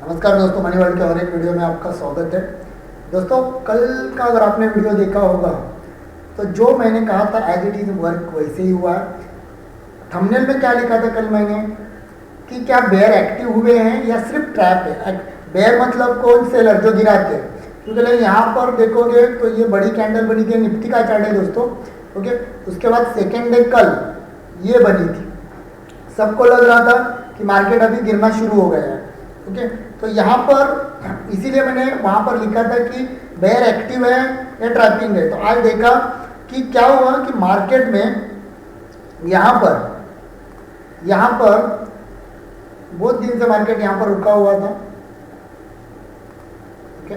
नमस्कार दोस्तों, money world के और एक वीडियो में आपका स्वागत है। दोस्तों, कल का अगर आपने वीडियो देखा होगा तो जो मैंने कहा था एज इट इज़ वर्क वैसे ही हुआ है। थंबनेल में क्या लिखा था कल मैंने कि क्या बेयर एक्टिव हुए हैं या सिर्फ ट्रैप है। बेयर मतलब कौन, सेलर जो गिराते हैं। क्योंकि यहाँ पर देखोगे तो ये बड़ी कैंडल बनी थी, निफ्टी का चार्ट है दोस्तों। ओके, उसके बाद सेकेंड डे कल ये बनी थी, सबको लग रहा था कि मार्केट अभी गिरना शुरू हो गया है। ओके, तो यहाँ पर इसीलिए मैंने वहाँ पर लिखा था कि बेयर एक्टिव है या ट्रैपिंग है। तो आज देखा कि क्या हुआ कि मार्केट में यहाँ पर बहुत दिन से मार्केट यहाँ पर रुका हुआ था। ओके,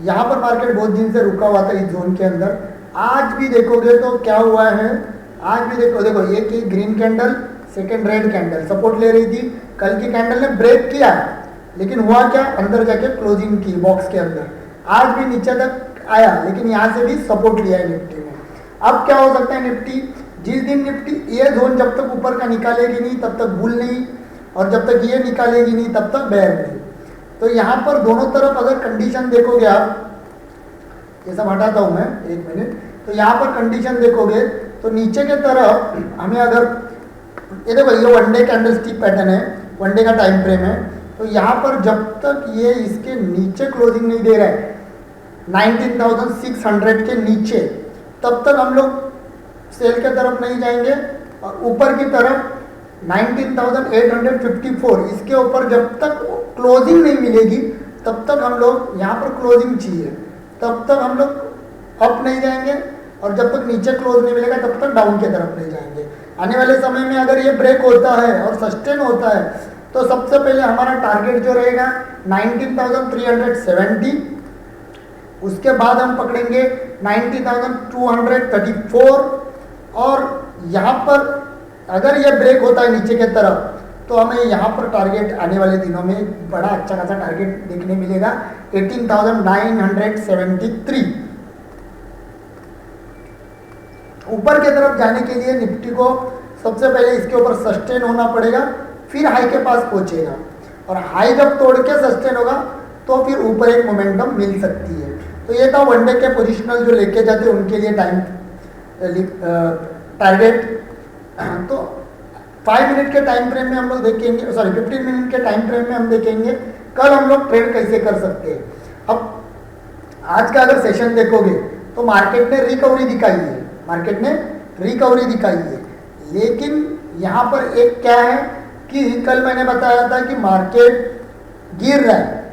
यहाँ पर मार्केट बहुत दिन से रुका हुआ था इस जोन के अंदर। आज भी देखोगे तो क्या हुआ है, आज भी देखो ये green candle, second red candle support ले रही थी। कल की कैंडल ने ब्रेक किया, लेकिन हुआ क्या, अंदर जाके क्लोजिंग की बॉक्स के अंदर। आज भी नीचे तक आया, लेकिन यहाँ से भी सपोर्ट लिया है निफ्टी में। अब क्या हो सकता है, निफ्टी जिस दिन निफ्टी ये जोन जब तक ऊपर का निकालेगी नहीं तब तक बुल नहीं, और जब तक ये निकालेगी नहीं तब तक बेयर नहीं। तो यहाँ पर दोनों तरफ अगर कंडीशन देखोगे आप, ये सब हटाता हूँ मैं एक मिनट। तो यहाँ पर कंडीशन देखोगे तो नीचे के तरफ हमें अगर ये देखो, ये वनडे कैंडल स्टिक पैटर्न है, वनडे का टाइम फ्रेम है। तो यहाँ पर जब तक ये इसके नीचे क्लोजिंग नहीं दे रहा है 19,600 के नीचे, तब तक हम लोग सेल के तरफ नहीं जाएंगे। और ऊपर की तरफ 19,854, इसके ऊपर जब तक क्लोजिंग नहीं मिलेगी तब तक हम लोग, यहाँ पर क्लोजिंग चाहिए, तब तक हम लोग अप नहीं जाएंगे। और जब तक नीचे क्लोज नहीं मिलेगा तब तक डाउन की तरफ नहीं जाएंगे। आने वाले समय में अगर ये ब्रेक होता है और सस्टेन होता है तो सबसे पहले हमारा टारगेट जो रहेगा 19,370, उसके बाद हम पकड़ेंगे 19,234। और यहाँ पर अगर ये ब्रेक होता है नीचे की तरफ तो हमें यहाँ पर टारगेट आने वाले दिनों में बड़ा अच्छा खासा टारगेट देखने मिलेगा, 18,973। ऊपर की तरफ जाने के लिए निफ्टी को सबसे पहले इसके ऊपर सस्टेन होना पड़ेगा, फिर हाई के पास पहुंचेगा। और हाई जब तोड़ के सस्टेन होगा तो फिर ऊपर एक मोमेंटम मिल सकती है। तो ये था वनडे के पोजिशनल जो लेके जाते हैं उनके लिए टाइम टारगेट। तो 5 मिनट के टाइम फ्रेम में हम लोग देखेंगे, 15 मिनट के टाइम फ्रेम में हम देखेंगे कल हम लोग ट्रेड कैसे कर सकते हैं। अब आज का अगर सेशन देखोगे तो मार्केट ने रिकवरी दिखाई है, लेकिन यहाँ पर एक क्या है कि कल मैंने बताया था कि मार्केट गिर रहा है,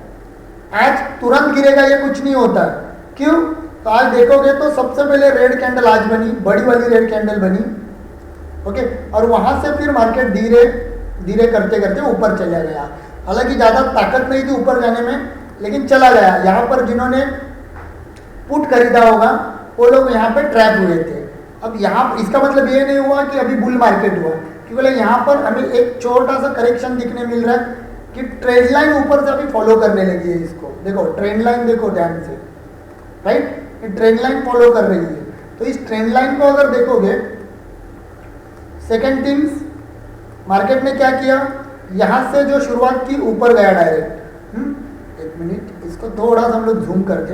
आज तुरंत गिरेगा ये कुछ नहीं होता। क्यों? तो आज देखोगे तो सबसे पहले रेड कैंडल आज बनी, बड़ी वाली रेड कैंडल बनी। ओके, और वहां से फिर मार्केट धीरे धीरे करते करते ऊपर चला गया। हालांकि ज़्यादा ताकत नहीं थी ऊपर जाने में, लेकिन चला गया। यहाँ पर जिन्होंने पुट खरीदा होगा वो लोग यहाँ पे ट्रैप हुए थे। अब यहाँ इसका मतलब ये नहीं हुआ कि अभी बुल मार्केट हुआ, क्योंकि यहाँ पर हमें एक छोटा सा करेक्शन दिखने मिल रहा है कि ट्रेंड लाइन ऊपर से अभी फॉलो करने लगी है। इसको देखो, ट्रेंड लाइन देखो ध्यान से, राइट, ये ट्रेंड लाइन फॉलो कर रही है। तो इस ट्रेंड लाइन को अगर देखोगे, सेकेंड थिंग्स, मार्केट ने क्या किया, यहाँ से जो शुरुआत की ऊपर गया डायरेक्ट। एक मिनट, इसको थोड़ा सा हम लोग जूम करके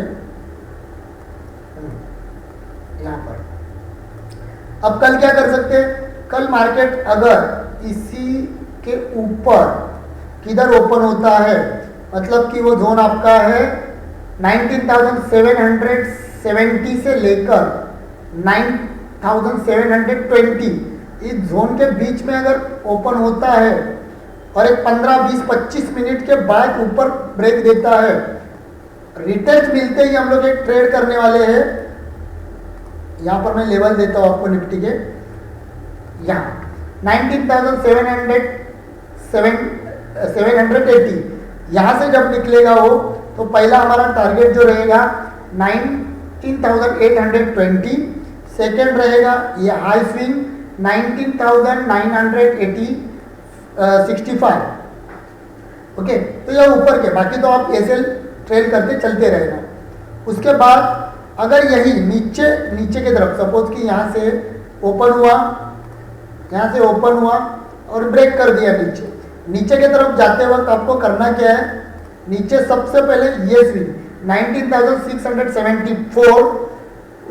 यहाँ पर। अब कल क्या कर सकते हैं, कल मार्केट अगर इसी के ऊपर किधर ओपन होता है, मतलब कि वो जोन आपका है 19,770 से लेकर 9,720, इस जोन के बीच में अगर ओपन होता है और एक 15, 20, 25 मिनट के बाद ऊपर ब्रेक देता है, रिटेस्ट मिलते ही हम लोग एक ट्रेड करने वाले हैं। यहाँ पर मैं लेवल देता हूँ आपको निफ्टी के, यहाँ 19,780, यहाँ से जब निकलेगा वो, तो पहला हमारा टारगेट जो रहेगा 19,820, सेकेंड रहेगा ये हाई स्विंग 19,965। ओके, तो यह ऊपर के, बाकी तो आप ऐसे ट्रेड करते चलते रहेगा। उसके बाद अगर यही नीचे की तरफ, सपोज कि यहाँ से ओपन हुआ और ब्रेक कर दिया नीचे की तरफ जाते वक्त आपको करना क्या है, नीचे सबसे पहले ये स्विंग 19,674,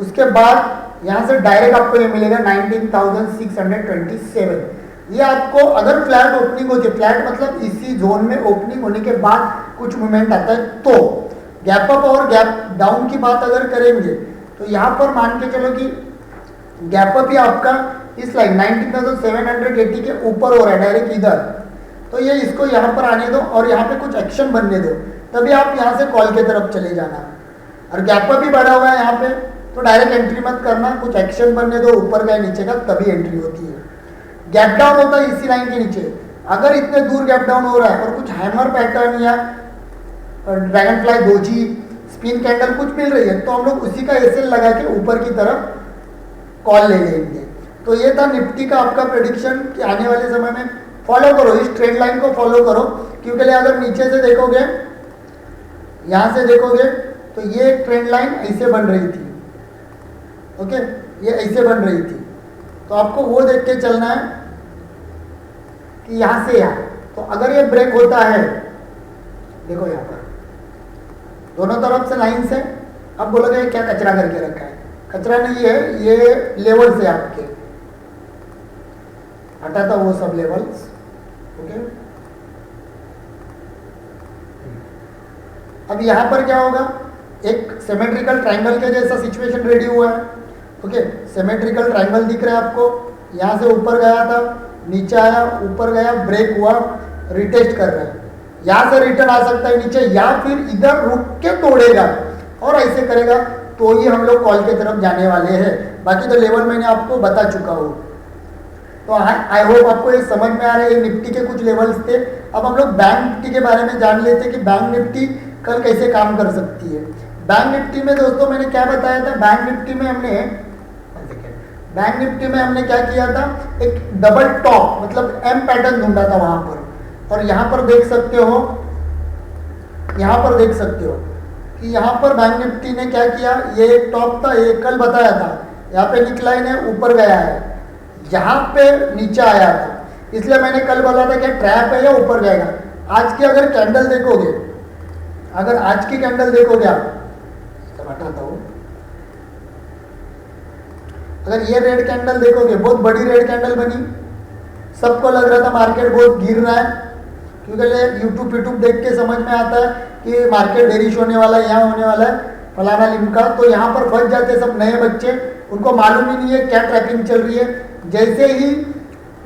उसके बाद यहाँ से डायरेक्ट आपको ये मिलेगा 19,627। ये आपको अगर फ्लैट ओपनिंग होती है, फ्लैट मतलब इसी जोन में ओपनिंग होने के बाद कुछ मूवमेंट आता है, तो गैप अप और गैप डाउन की बात अगर करेंगे तो यहाँ पर मान के चलो कि गैप अप ही आपका इस लाइन 19,780 के ऊपर हो रहा है डायरेक्ट इधर, तो ये इसको यहाँ पर आने दो और यहाँ पे कुछ एक्शन बनने दो, तभी आप यहाँ से कॉल की तरफ चले जाना। और गैप अप भी बढ़ा हुआ है यहाँ पे, तो डायरेक्ट एंट्री मत करना, कुछ एक्शन बनने दो ऊपर का नीचे का, तभी एंट्री होती है। गैप डाउन होता है इसी लाइन के नीचे, अगर इतने दूर गैप डाउन हो रहा है और कुछ हैमर पैटर्न या dragon fly doji spin candle कुछ मिल रही है, तो हम लोग उसी का एसएल लगा के ऊपर की तरफ कॉल ले लेंगे। तो ये था निफ्टी का आपका प्रेडिक्शन कि आने वाले समय में फॉलो करो, इस ट्रेंड लाइन को फॉलो करो, क्योंकि अगर नीचे से देखोगे, यहाँ से देखोगे तो ये एक ट्रेंड लाइन ऐसे बन रही थी, ओके, ये ऐसे बन रही थी, तो आपको वो देख के चलना है कि यहाँ से यहाँ, तो अगर ये ब्रेक होता है, देखो यहाँ पर दोनों तरफ से लाइन से, अब बोलोगे क्या कचरा करके रखा है, कचरा नहीं है, ये लेवल से आपके हटाता वो सब लेवल्स, ओके। अब यहाँ पर क्या होगा, एक सिमेट्रिकल ट्रायंगल के जैसा सिचुएशन रेडी हुआ है, ओके, सिमेट्रिकल ट्रायंगल दिख रहा है आपको, यहाँ से ऊपर गया था, नीचे आया, ऊपर गया, ब्रेक हुआ, रिटेस्ट कर रहा है, यहाँ से रिटर्न आ सकता है नीचे, या फिर इधर रुक के तोड़ेगा और ऐसे करेगा, तो ही हम लोग कॉल की तरफ जाने वाले हैं। बाकी तो लेवल मैंने आपको बता चुका हूँ। तो आई होप आपको ये समझ में आ रहा है, ये निफ्टी के कुछ लेवल्स थे। अब हम लोग बैंक निफ्टी के बारे में जान लेते हैं कि बैंक निफ्टी कल कैसे काम कर सकती है। बैंक निफ्टी में दोस्तों मैंने क्या बताया था, बैंक निफ्टी में हमने क्या किया था, एक डबल टॉप मतलब एम पैटर्न ढूंढा था वहां पर, और यहाँ पर देख सकते हो कि यहाँ पर बैंक निफ्टी ने क्या किया, ये एक टॉप था, ये कल बताया था, यहाँ पे निकला है, ऊपर गया है, यहाँ पे नीचे आया था, इसलिए मैंने कल बोला था कि ट्रैप है या ऊपर जाएगा। आज की अगर कैंडल देखोगे, अगर आज की कैंडल देखोगे आप, तो हटाता हूँ, अगर ये रेड कैंडल देखोगे, बहुत बड़ी रेड कैंडल बनी, सबको लग रहा था मार्केट बहुत गिर रहा है, क्योंकि यूट्यूब देख के समझ में आता है कि मार्केट बेरिश होने वाला है, यहाँ होने वाला है फलाना लिमका, तो यहाँ पर फंस जाते सब नए बच्चे, उनको मालूम ही नहीं है क्या ट्रैपिंग चल रही है। जैसे ही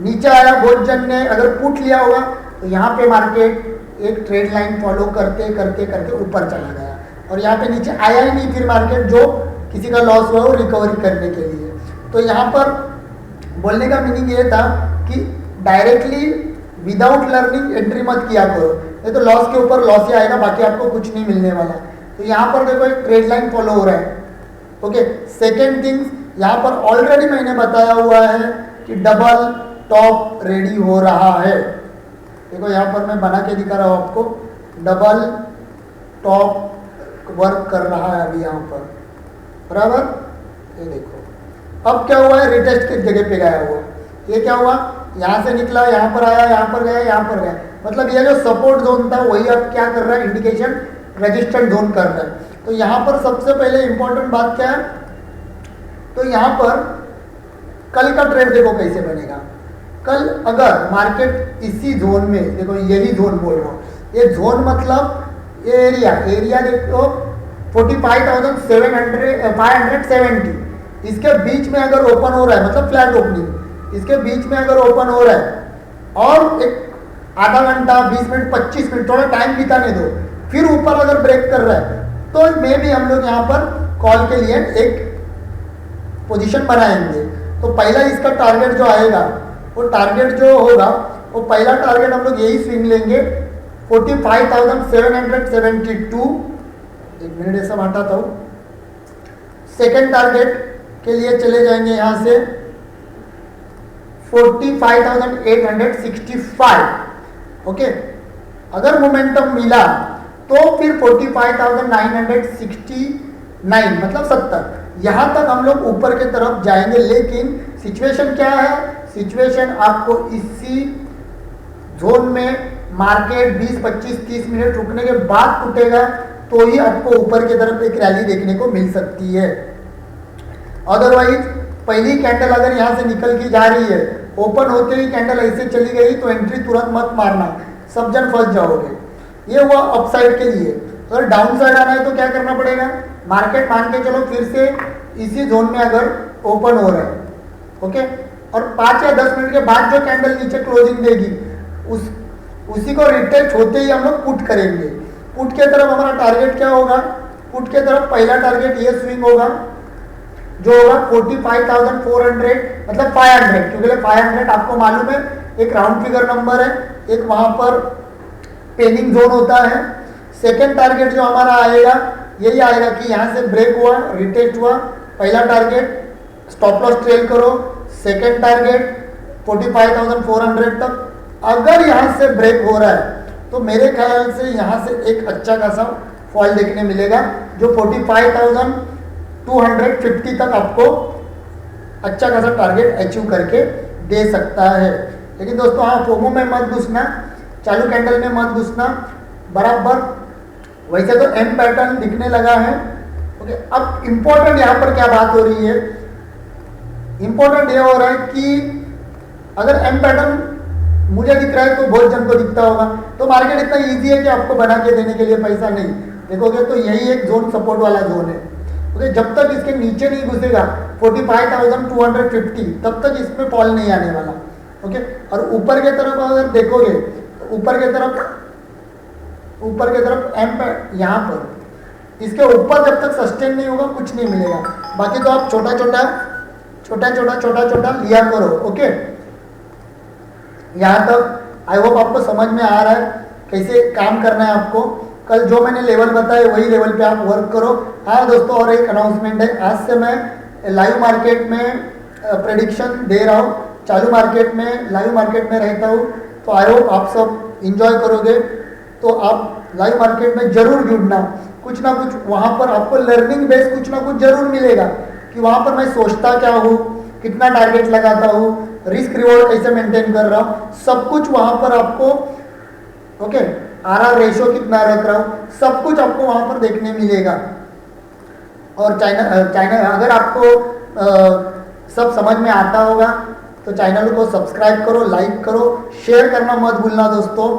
नीचे आया, बहुत जन ने अगर पुट लिया होगा, तो यहाँ पे मार्केट एक ट्रेड लाइन फॉलो करते करते करते ऊपर चला गया, और यहाँ पे नीचे आया ही नहीं फिर मार्केट, जो किसी का लॉस हुआ वो रिकवरी करने के लिए। तो यहाँ पर बोलने का मीनिंग ये था कि डायरेक्टली विदाउट लर्निंग एंट्री मत किया करो, नहीं तो लॉस के ऊपर लॉस ही आएगा, बाकी आपको कुछ नहीं मिलने वाला। तो यहाँ पर देखो एक ट्रेड लाइन फॉलो हो रहा है, ओके। सेकेंड थिंग्स, यहाँ पर ऑलरेडी मैंने बताया हुआ है कि डबल टॉप रेडी हो रहा है। देखो यहाँ पर मैं बना के दिखा रहा हूँ आपको, डबल टॉप वर्क कर रहा है अभी यहाँ पर, बराबर। ये देखो अब क्या हुआ है, रिटेस्ट की जगह पे गया हुआ, ये क्या हुआ, यहाँ से निकला, यहाँ पर आया, यहाँ पर गया, यहाँ पर गया, मतलब ये जो सपोर्ट जोन था वही अब क्या कर रहा है, इंडिकेशन रजिस्टर्ड जोन कर रहा है। तो यहाँ पर सबसे पहले इंपॉर्टेंट बात क्या है, तो यहाँ पर कल का ट्रेड देखो कैसे बनेगा। कल अगर मार्केट इसी जोन में, देखो यही जोन बोल रहा हूँ, ये जोन मतलब ये एरिया देखो 45,570, इसके बीच में अगर ओपन हो रहा है, मतलब फ्लैट ओपनिंग, इसके बीच में अगर ओपन हो रहा है और एक आधा घंटा 20 मिनट 25 मिनट थोड़ा टाइम बिताने दो, फिर ऊपर अगर ब्रेक कर रहा है, तो मे भी हम लोग यहाँ पर कॉल के लिए एक पोजीशन बनाएंगे। तो पहला इसका टारगेट जो आएगा, वो टारगेट जो होगा, वो पहला टारगेट हम लोग यही स्विंग लेंगे 45,772। एक मिनट ऐसा हटाता हूँ। सेकेंड टारगेट के लिए चले जाएंगे यहाँ से 45,865, ओके। अगर मोमेंटम मिला तो फिर 45,969 मतलब 70, यहाँ तक हम लोग ऊपर के तरफ जाएंगे। लेकिन सिचुएशन क्या है, सिचुएशन आपको इसी जोन में मार्केट 20, 25, 30 मिनट रुकने के बाद टूटेगा तो ही आपको ऊपर की तरफ एक रैली देखने को मिल सकती है। अदरवाइज पहली कैंडल अगर यहाँ से निकल के जा रही है, ओपन होते ही कैंडल ऐसे चली गई तो एंट्री तुरंत मत मारना, सब जन फंस जाओगे। ये हुआ अपसाइड के लिए। अगर डाउन साइड आना है तो क्या करना पड़ेगा, मार्केट मान के चलो फिर से इसी जोन में अगर ओपन हो रहा है, ओके, और 5 या 10 मिनट के बाद जो कैंडल नीचे क्लोजिंग देगी उसी को रिटेस्ट होते ही हम लोग पुट करेंगे। पुट के तरफ हमारा टारगेट क्या होगा, पुट के तरफ पहला टारगेट ये स्विंग होगा जो होगा 45,400, मतलब 500, क्योंकि 500 आपको मालूम है एक राउंड फिगर नंबर है, एक वहां पर पेनिंग जोन होता है। सेकेंड टारगेट जो हमारा आएगा यही आएगा कि यहाँ से ब्रेक हुआ, रिटेस्ट हुआ, पहला टारगेट स्टॉप लॉस ट्रेल करो, सेकेंड टारगेट 45,400 तक। अगर यहाँ से ब्रेक हो रहा है तो मेरे ख्याल से यहाँ से एक अच्छा खासा फॉल देखने मिलेगा जो 45,250 तक आपको अच्छा खासा टारगेट अचीव करके दे सकता है। लेकिन दोस्तों हाँ, फोमो में मत घुसना, चालू कैंडल में मत घुसना, बराबर। वैसे तो एम पैटर्न दिखने लगा है, ओके। अब इंपॉर्टेंट यहाँ पर क्या बात हो रही है, इंपॉर्टेंट ये हो रहा है कि अगर एम पैटर्न मुझे दिख रहा है तो बहुत जन को दिखता होगा, तो मार्केट इतना इजी है कि आपको बना के देने के लिए पैसा नहीं देखोगे, तो यही एक जोन सपोर्ट वाला जोन है, ओके। जब तक इसके नीचे नहीं घुसेगा 45,250 तब तक इसमें फॉल नहीं आने वाला, ओके। और ऊपर के तरफ अगर देखोगे तो ऊपर के तरफ एम यहाँ पर इसके ऊपर जब तक सस्टेन नहीं होगा कुछ नहीं मिलेगा। बाकी तो आप छोटा छोटा लिया करो, ओके। यहाँ तक आई होप आपको समझ में आ रहा है कैसे काम करना है आपको। कल जो मैंने लेवल बताए वही लेवल पे आप वर्क करो। हाँ दोस्तों, और एक अनाउंसमेंट है, आज से मैं लाइव मार्केट में प्रेडिक्शन दे रहा हूँ, चालू मार्केट में लाइव मार्केट में रहता हूँ, तो आई होप आप सब इंजॉय करोगे। तो आप लाइव मार्केट में जरूर जुड़ना, कुछ ना कुछ वहाँ पर आपको लर्निंग बेस कुछ ना कुछ जरूर मिलेगा कि वहाँ पर मैं सोचता क्या हूँ, कितना टारगेट लगाता हूँ, रिस्क रिवॉर्ड कैसे मेंटेन कर रहा हूँ, सब कुछ वहाँ पर आपको, ओके, आरआर रेशो कितना रख रहा हूँ, सब कुछ आपको वहाँ पर देखने मिलेगा। और चैनल अगर आपको सब समझ में आता होगा तो चैनल को सब्सक्राइब करो, लाइक करो, शेयर करना मत भूलना दोस्तों।